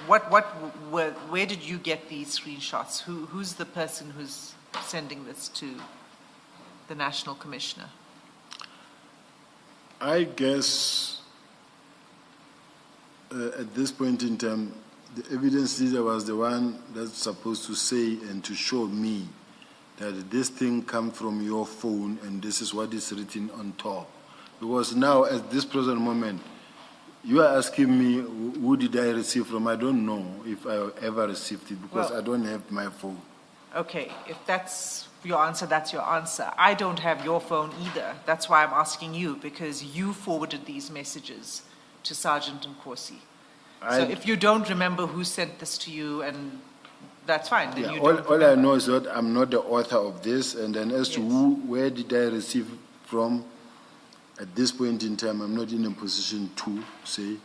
where did you get these screenshots? Who's the person who's sending this to the National Commissioner? I guess at this point in time, the evidence leader was the one that's supposed to say and to show me that this thing comes from your phone and this is what is written on top. Because now, at this present moment, you are asking me, who did I receive from? I don't know if I ever received it because I don't have my phone. Okay, if that's your answer, that's your answer. I don't have your phone either. That's why I'm asking you, because you forwarded these messages to Sergeant Nkosi. So if you don't remember who sent this to you, and that's fine. Then you don't all I know is that I'm not the author of this, and then as to where did I receive from, at this point in time, I'm not in a position to say.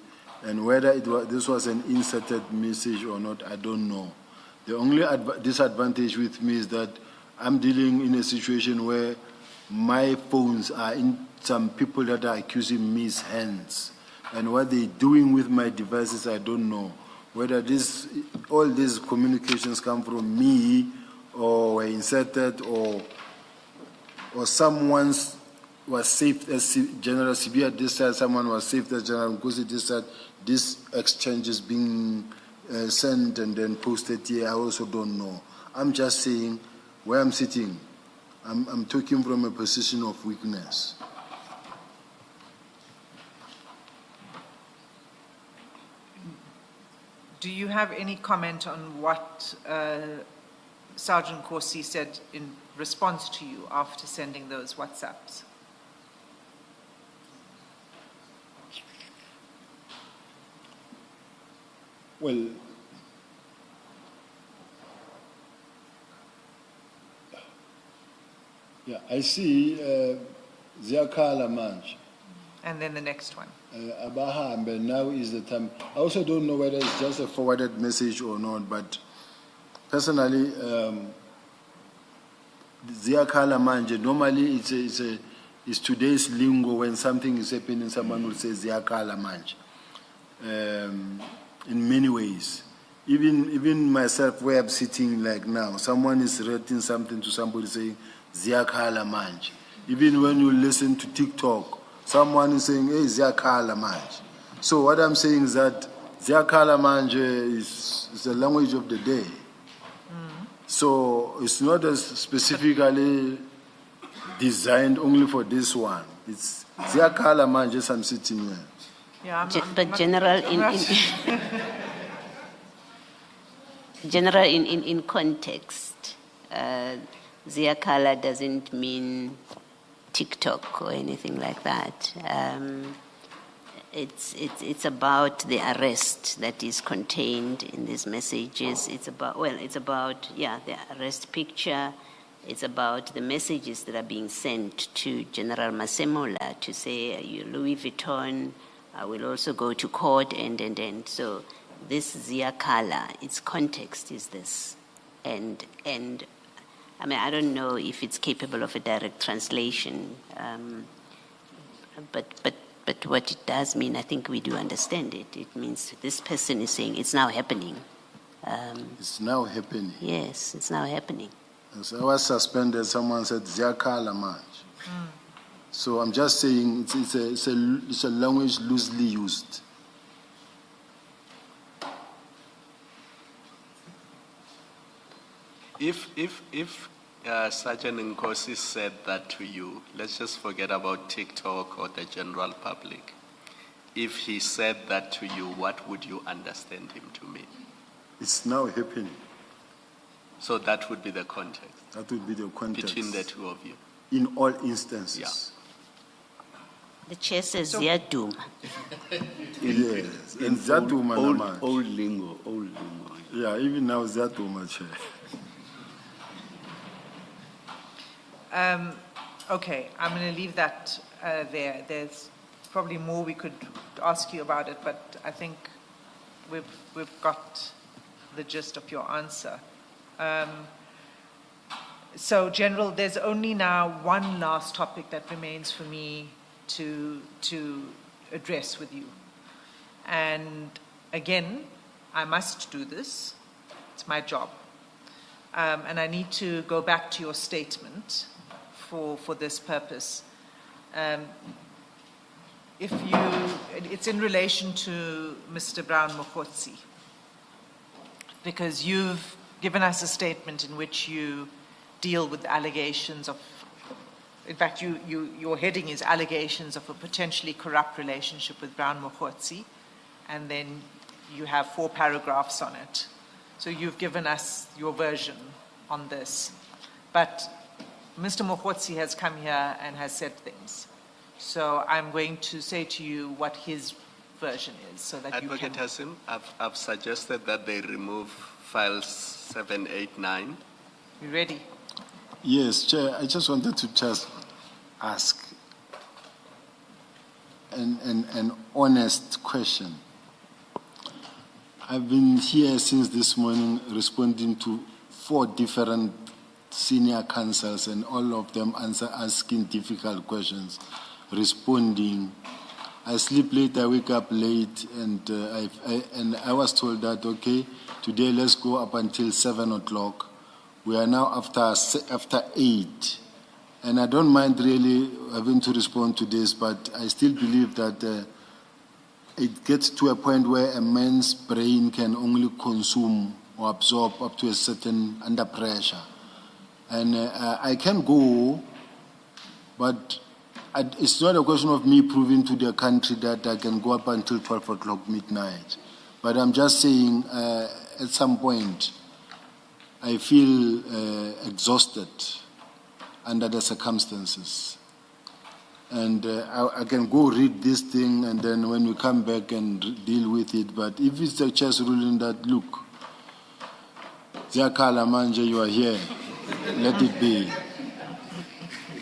And whether this was an inserted message or not, I don't know. The only disadvantage with me is that I'm dealing in a situation where my phones are in some people that are accusing me's hands. And what they're doing with my devices, I don't know. Whether all these communications come from me or were inserted or someone's was saved as General SIBIYA this side, someone was saved as General Nkosi this side. This exchange is being sent and then posted here. I also don't know. I'm just saying where I'm sitting. I'm talking from a position of weakness. Do you have any comment on what Sergeant Nkosi said in response to you after sending those WhatsApps? Well, yeah, I see Ziyakhala manje. And then the next one. Abahambe, now is the time. I also don't know whether it's just a forwarded message or not, but personally, Ziyakhala manje, normally it's today's lingo. When something is happening, someone will say Ziyakhala manje. In many ways. Even myself, where I'm sitting like now, someone is writing something to somebody saying, Ziyakhala manje. Even when you listen to TikTok, someone is saying, hey, Ziyakhala manje. So what I'm saying is that Ziyakhala manje is the language of the day. So it's not as specifically designed only for this one. It's Ziyakhala manje as I'm sitting here. Yeah, but General, in context, Ziyakhala doesn't mean TikTok or anything like that. It's about the arrest that is contained in these messages. It's about the arrest picture. It's about the messages that are being sent to General Masemola to say, you Louis Vuitton, I will also go to court, and. So this Ziyakhala, its context is this. And I mean, I don't know if it's capable of a direct translation, but what it does mean, I think we do understand it. It means this person is saying it's now happening. It's now happening. Yes, it's now happening. So I was suspended, someone said Ziyakhala manje. So I'm just saying it's a language loosely used. If Sergeant Nkosi said that to you, let's just forget about TikTok or the general public. If he said that to you, what would you understand him to mean? It's now happening. So that would be the context. That would be the context. Between the two of you. In all instances. Yeah. The chair says Ziyaduma. Yes, and Ziyaduma. Old lingo. Yeah, even now Ziyaduma, chair. Okay, I'm going to leave that there. There's probably more we could ask you about it, but I think we've got the gist of your answer. So, General, there's only now one last topic that remains for me to address with you. And again, I must do this. It's my job. And I need to go back to your statement for this purpose. It's in relation to Mr. Brown Mogotsi, because you've given us a statement in which you deal with allegations of, in fact, your heading is allegations of a potentially corrupt relationship with Brown Mogotsi, and then you have 4 paragraphs on it. So you've given us your version on this. But Mr. Mogotsi has come here and has said things. So I'm going to say to you what his version is, so that you Advocate can... Hassim, I've suggested that they remove files 7, 8, 9. You ready? Yes, Chair, I just wanted to ask an honest question. I've been here since this morning responding to 4 different senior counsels, and all of them asking difficult questions, responding. I sleep late, I wake up late, and I was told that, okay, today let's go up until 7 o'clock. We are now after 8. And I don't mind really having to respond to this, but I still believe that it gets to a point where a man's brain can only consume or absorb up to a certain under pressure. And I can go, but it's not a question of me proving to the country that I can go up until 12 o'clock midnight. But I'm just saying, at some point, I feel exhausted under the circumstances. And I can go read this thing, and then when we come back and deal with it. But if it's the chair's ruling that, look, Ziakala Manje, you are here, let it be.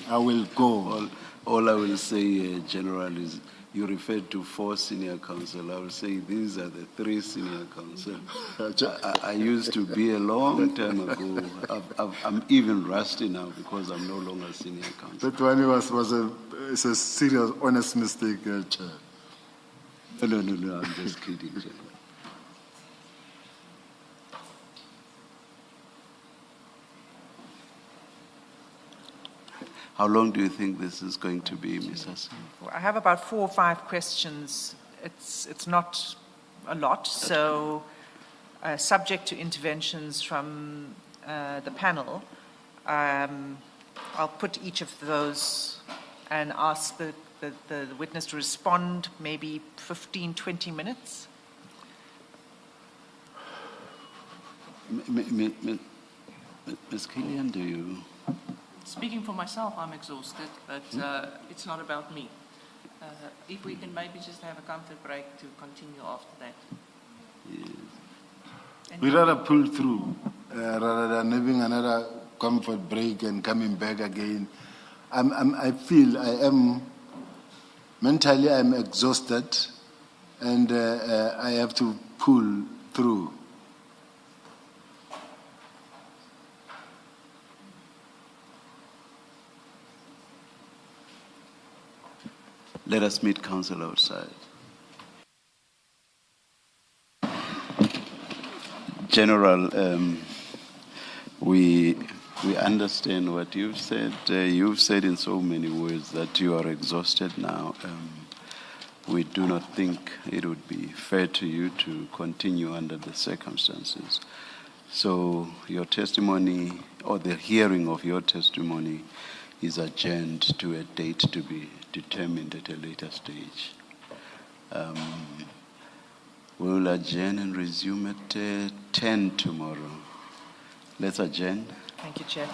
I will go. All I will say, General, is you referred to 4 senior counsel. I will say these are the 3 senior counsel. I used to be a long time ago. I'm even rusty now because I'm no longer senior counsel. That one was a serious, honest mistake, Chair. No, I'm just kidding, General. How long do you think this is going to be, Ms. Hassan? I have about 4 or 5 questions. It's not a lot, so subject to interventions from the panel, I'll put each of those and ask the witness to respond, maybe 15, 20 minutes. Ms. Killian, do you? Speaking for myself, I'm exhausted, but it's not about me. If we can maybe just have a comfort break to continue after that. Yes. We rather pull through rather than having another comfort break and coming back again. I feel I am mentally I'm exhausted, and I have to pull through. Let us meet counsel outside. General, we understand what you've said. You've said in so many words that you are exhausted now. We do not think it would be fair to you to continue under the circumstances. So your testimony, or the hearing of your testimony, is adjourned to a date to be determined at a later stage. We will adjourn and resume at 10 tomorrow. Let's adjourn. Thank you, Chair.